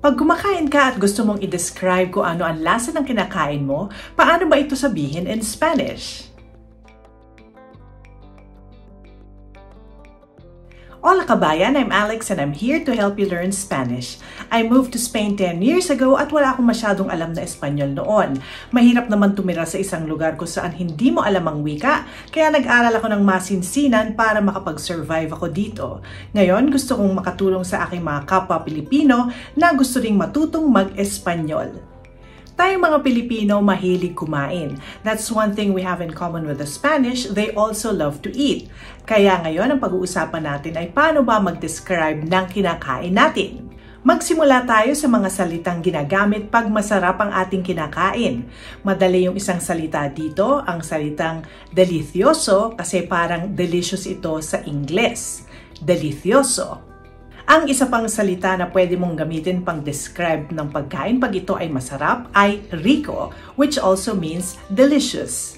Pag kumakain ka at gusto mong i-describe kung ano ang lasa ng kinakain mo, paano ba ito sabihin in Spanish? Hola kabayan, I'm Alex and I'm here to help you learn Spanish. I moved to Spain 10 years ago at wala akong masyadong alam na Espanyol noon. Mahirap naman tumira sa isang lugar kung saan hindi mo alam ang wika, kaya nag-aral ako ng masinsinan para makapag-survive ako dito. Ngayon, gusto kong makatulong sa aking mga kapwa Pilipino na gusto ring matutong mag-Espanyol. Tayong mga Pilipino mahilig kumain. That's one thing we have in common with the Spanish, they also love to eat. Kaya ngayon ang pag-uusapan natin ay paano ba mag-describe ng kinakain natin. Magsimula tayo sa mga salitang ginagamit pag masarap ang ating kinakain. Madali yung isang salita dito, ang salitang delicioso kasi parang delicious ito sa Ingles. Delicioso. Ang isa pang salita na pwede mong gamitin pang describe ng pagkain pag ito ay masarap ay rico, which also means delicious.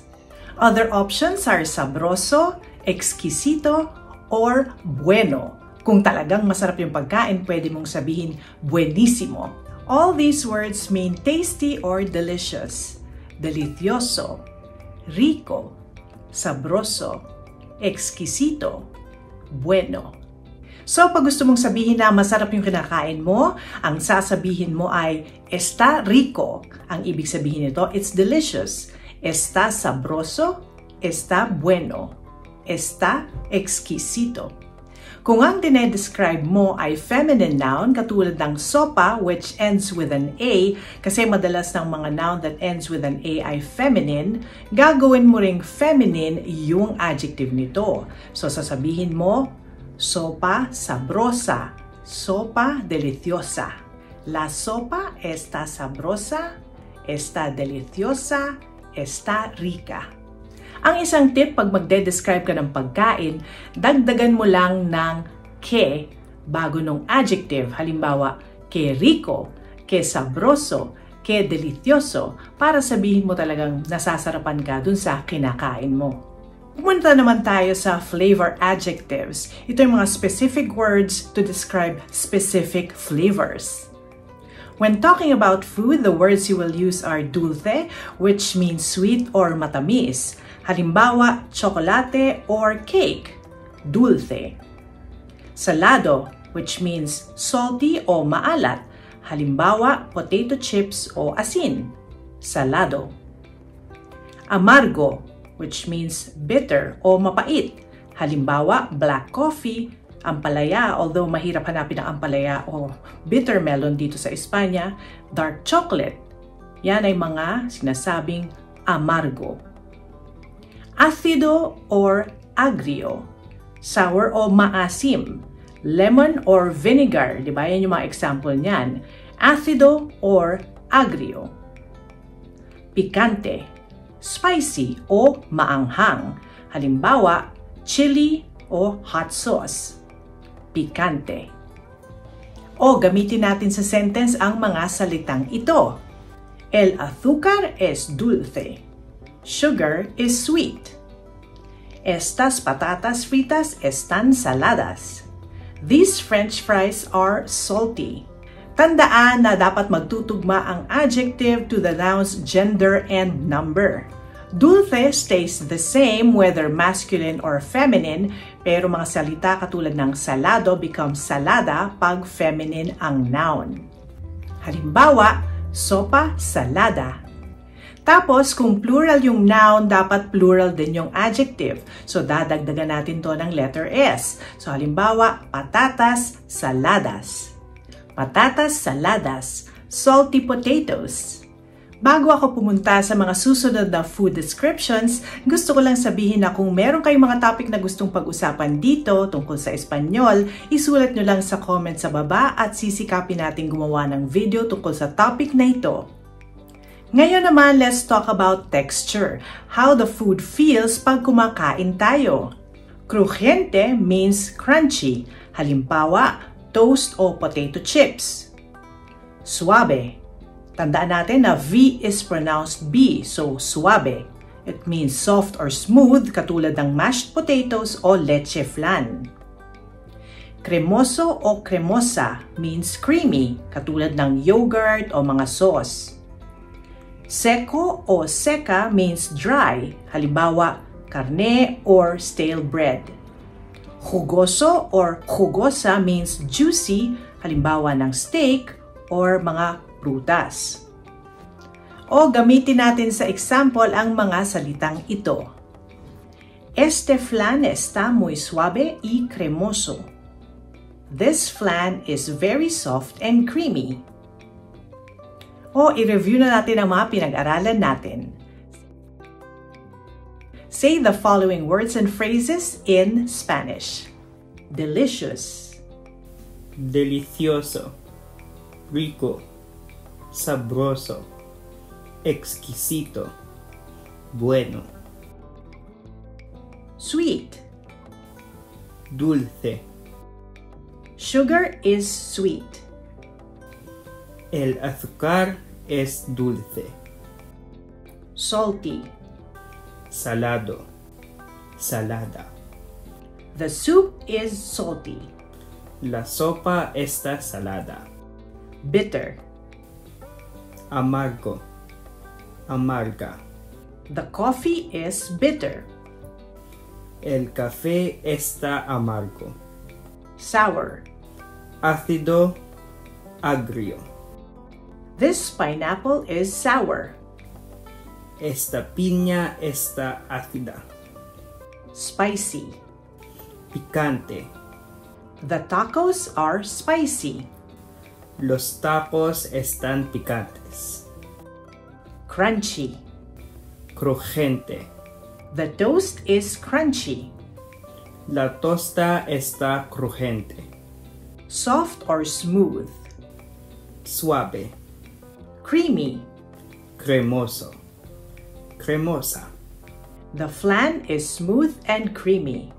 Other options are sabroso, exquisito, or bueno. Kung talagang masarap yung pagkain, pwede mong sabihin buenísimo. All these words mean tasty or delicious. Delicioso, rico, sabroso, exquisito, bueno. So, pag gusto mong sabihin na masarap yung kinakain mo, ang sasabihin mo ay está rico. Ang ibig sabihin nito, it's delicious. Está sabroso, está bueno, está exquisito. Kung ang dinedescribe mo ay feminine noun, katulad ng sopa, which ends with an A, kasi madalas ng mga noun that ends with an A ay feminine, gagawin mo ring feminine yung adjective nito. So, sasabihin mo, sopa sabrosa, sopa deliciosa. La sopa está sabrosa, está deliciosa, está rica. Ang isang tip pag magde-describe ka ng pagkain, dagdagan mo lang ng que bago nung adjective. Halimbawa, que rico, que sabroso, que delicioso, para sabihin mo talagang nasasarapan ka dun sa kinakain mo. Pumunta naman tayo sa flavor adjectives. Ito yung mga specific words to describe specific flavors. When talking about food, the words you will use are dulce, which means sweet or matamis. Halimbawa, chocolate or cake, dulce. Salado, which means salty o maalat. Halimbawa, potato chips o asin, salado. Amargo, which means bitter o mapait. Halimbawa, black coffee, ampalaya, although mahirap hanapin ang ampalaya o bitter melon dito sa Espanya, dark chocolate. Yan ay mga sinasabing amargo. Acido or agrio, sour o maasim, lemon or vinegar, di ba? Yan yung mga example niyan. Acido or agrio. Picante, spicy o maanghang. Halimbawa, chili o hot sauce. Picante. O gamitin natin sa sentence ang mga salitang ito. El azúcar es dulce. Sugar is sweet. Estas patatas fritas están saladas. These French fries are salty. Tandaan na dapat magtutugma ang adjective to the noun's gender and number. Dulce stays the same whether masculine or feminine, pero mga salita katulad ng salado becomes salada pag feminine ang noun. Halimbawa, sopa salada. Tapos, kung plural yung noun, dapat plural din yung adjective. So, dadagdagan natin to ng letter S. So, halimbawa, patatas saladas. Patatas saladas, salty potatoes. Bago ako pumunta sa mga susunod na food descriptions, gusto ko lang sabihin na kung meron kayong mga topic na gustong pag-usapan dito tungkol sa Espanyol, isulat nyo lang sa comment sa baba at sisikapin natin gumawa ng video tungkol sa topic na ito. Ngayon naman, let's talk about texture. How the food feels pag kumakain tayo. Crujiente means crunchy. Halimbawa, toast o potato chips. Suave. Tandaan natin na V is pronounced B, so suave. It means soft or smooth, katulad ng mashed potatoes o leche flan. Cremoso o cremosa means creamy, katulad ng yogurt o mga sauce. Seco o seca means dry, halimbawa karne or stale bread. Jugoso or jugosa means juicy, halimbawa ng steak or mga prutas. O gamitin natin sa example ang mga salitang ito. Este flan está muy suave y cremoso. This flan is very soft and creamy. O i-review na natin ang mga pinag-aralan natin. Say the following words and phrases in Spanish. Delicious. Delicioso. Rico. Sabroso. Exquisito. Bueno. Sweet. Dulce. Sugar is sweet. El azúcar es dulce. Salty. Salado. Salada. The soup is salty. La sopa está salada. Bitter. Amargo. Amarga. The coffee is bitter. El café está amargo. Sour. Ácido. Agrio. This pineapple is sour. Esta piña está ácida. Spicy. Picante. The tacos are spicy. Los tacos están picantes. Crunchy. Crujiente. The toast is crunchy. La tosta está crujiente. Soft or smooth. Suave. Creamy. Cremoso. Cremosa. The flan is smooth and creamy.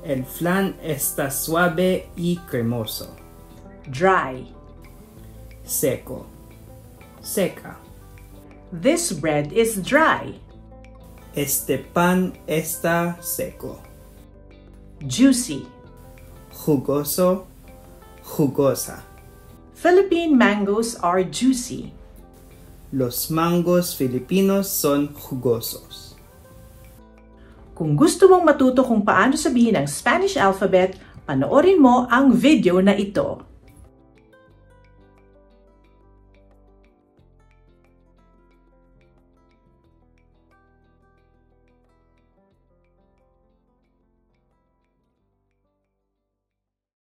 El flan está suave y cremoso. Dry. Seco. Seca. This bread is dry. Este pan está seco. Juicy. Jugoso. Jugosa. Philippine mangoes are juicy. Los mangos filipinos son jugosos. Kung gusto mong matuto kung paano sabihin ang Spanish alphabet, panoorin mo ang video na ito.